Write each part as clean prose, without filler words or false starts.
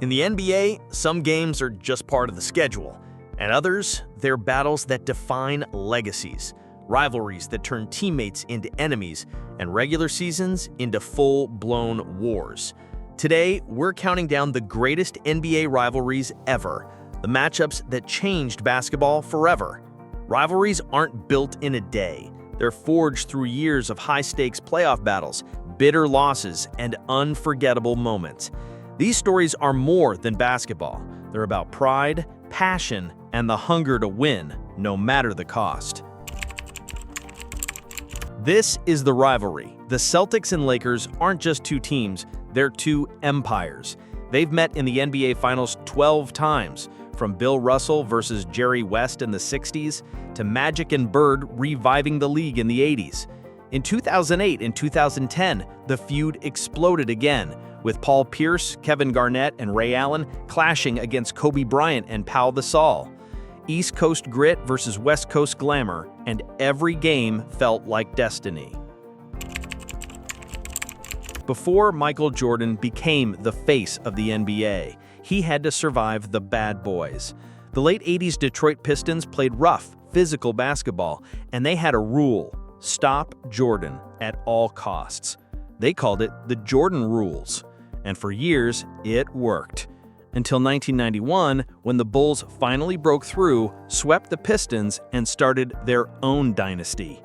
In the NBA, some games are just part of the schedule, and others, they're battles that define legacies, rivalries that turn teammates into enemies, and regular seasons into full-blown wars. Today, we're counting down the greatest NBA rivalries ever, the matchups that changed basketball forever. Rivalries aren't built in a day. They're forged through years of high-stakes playoff battles, bitter losses, and unforgettable moments. These stories are more than basketball. They're about pride, passion, and the hunger to win, no matter the cost. This is the rivalry. The Celtics and Lakers aren't just two teams, they're two empires. They've met in the NBA Finals 12 times, from Bill Russell versus Jerry West in the 60s to Magic and Bird reviving the league in the 80s. In 2008 and 2010, the feud exploded again, with Paul Pierce, Kevin Garnett, and Ray Allen clashing against Kobe Bryant and Pau Gasol. East Coast grit versus West Coast glamour, and every game felt like destiny. Before Michael Jordan became the face of the NBA, he had to survive the bad boys. The late 80s Detroit Pistons played rough, physical basketball, and they had a rule: stop Jordan at all costs. They called it the Jordan Rules, and for years it worked. Until 1991, when the Bulls finally broke through, swept the Pistons, and started their own dynasty.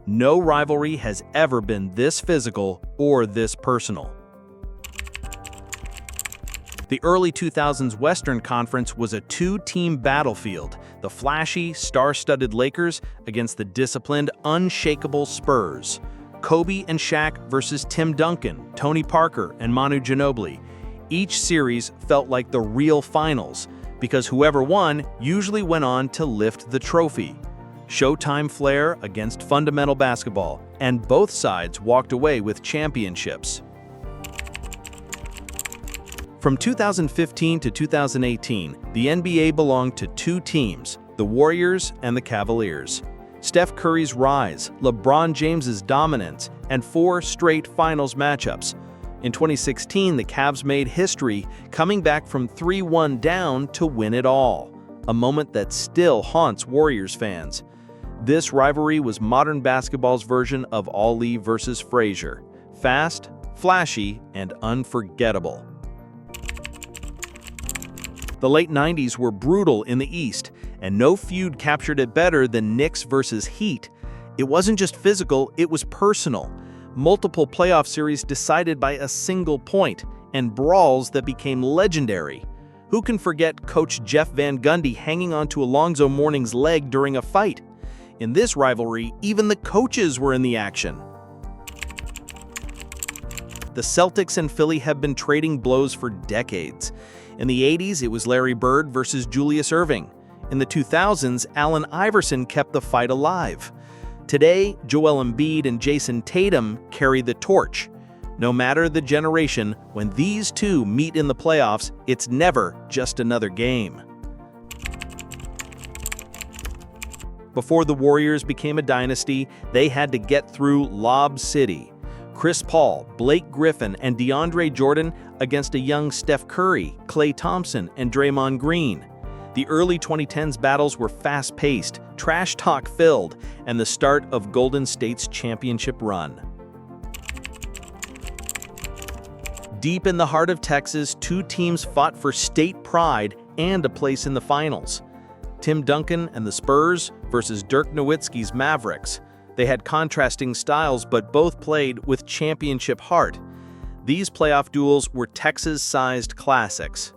No rivalry has ever been this physical or this personal. The early 2000s Western Conference was a two-team battlefield, the flashy, star-studded Lakers against the disciplined, unshakable Spurs. Kobe and Shaq versus Tim Duncan, Tony Parker, and Manu Ginobili. Each series felt like the real finals, because whoever won usually went on to lift the trophy. Showtime flair against fundamental basketball, and both sides walked away with championships. From 2015 to 2018, the NBA belonged to two teams, the Warriors and the Cavaliers. Steph Curry's rise, LeBron James's dominance, and 4 straight finals matchups. In 2016, the Cavs made history, coming back from 3-1 down to win it all, a moment that still haunts Warriors fans. This rivalry was modern basketball's version of Ali versus Frazier: fast, flashy, and unforgettable. The late 90s were brutal in the East, and no feud captured it better than Knicks versus Heat. It wasn't just physical, it was personal. Multiple playoff series decided by a single point, and brawls that became legendary. Who can forget Coach Jeff Van Gundy hanging onto Alonzo Mourning's leg during a fight? In this rivalry, even the coaches were in the action. The Celtics and Philly have been trading blows for decades. In the 80s, it was Larry Bird versus Julius Erving. In the 2000s, Allen Iverson kept the fight alive. Today, Joel Embiid and Jason Tatum carry the torch. No matter the generation, when these two meet in the playoffs, it's never just another game. Before the Warriors became a dynasty, they had to get through Lob City. Chris Paul, Blake Griffin, and DeAndre Jordan against a young Steph Curry, Klay Thompson, and Draymond Green. The early 2010s battles were fast-paced, trash talk-filled, and the start of Golden State's championship run. Deep in the heart of Texas, two teams fought for state pride and a place in the finals. Tim Duncan and the Spurs versus Dirk Nowitzki's Mavericks. They had contrasting styles, but both played with championship heart. These playoff duels were Texas-sized classics.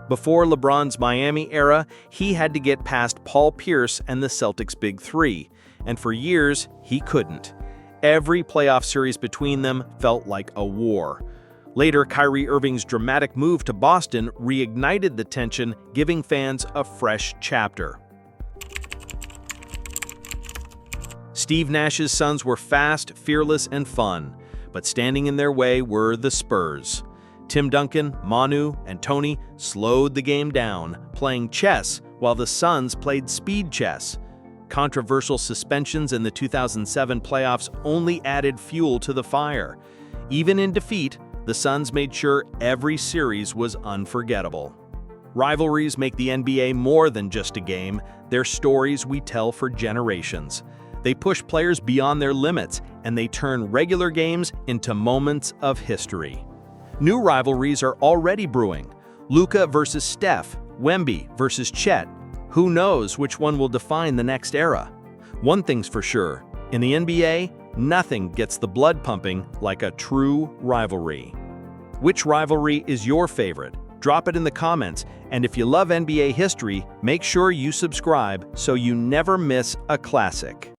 Before LeBron's Miami era, he had to get past Paul Pierce and the Celtics' Big Three, and for years, he couldn't. Every playoff series between them felt like a war. Later, Kyrie Irving's dramatic move to Boston reignited the tension, giving fans a fresh chapter. Steve Nash's Suns were fast, fearless, and fun, but standing in their way were the Spurs. Tim Duncan, Manu, and Tony slowed the game down, playing chess while the Suns played speed chess. Controversial suspensions in the 2007 playoffs only added fuel to the fire. Even in defeat, the Suns made sure every series was unforgettable. Rivalries make the NBA more than just a game, they're stories we tell for generations. They push players beyond their limits, and they turn regular games into moments of history. New rivalries are already brewing. Luka versus Steph, Wemby versus Chet. Who knows which one will define the next era? One thing's for sure, in the NBA, nothing gets the blood pumping like a true rivalry. Which rivalry is your favorite? Drop it in the comments, and if you love NBA history, make sure you subscribe so you never miss a classic.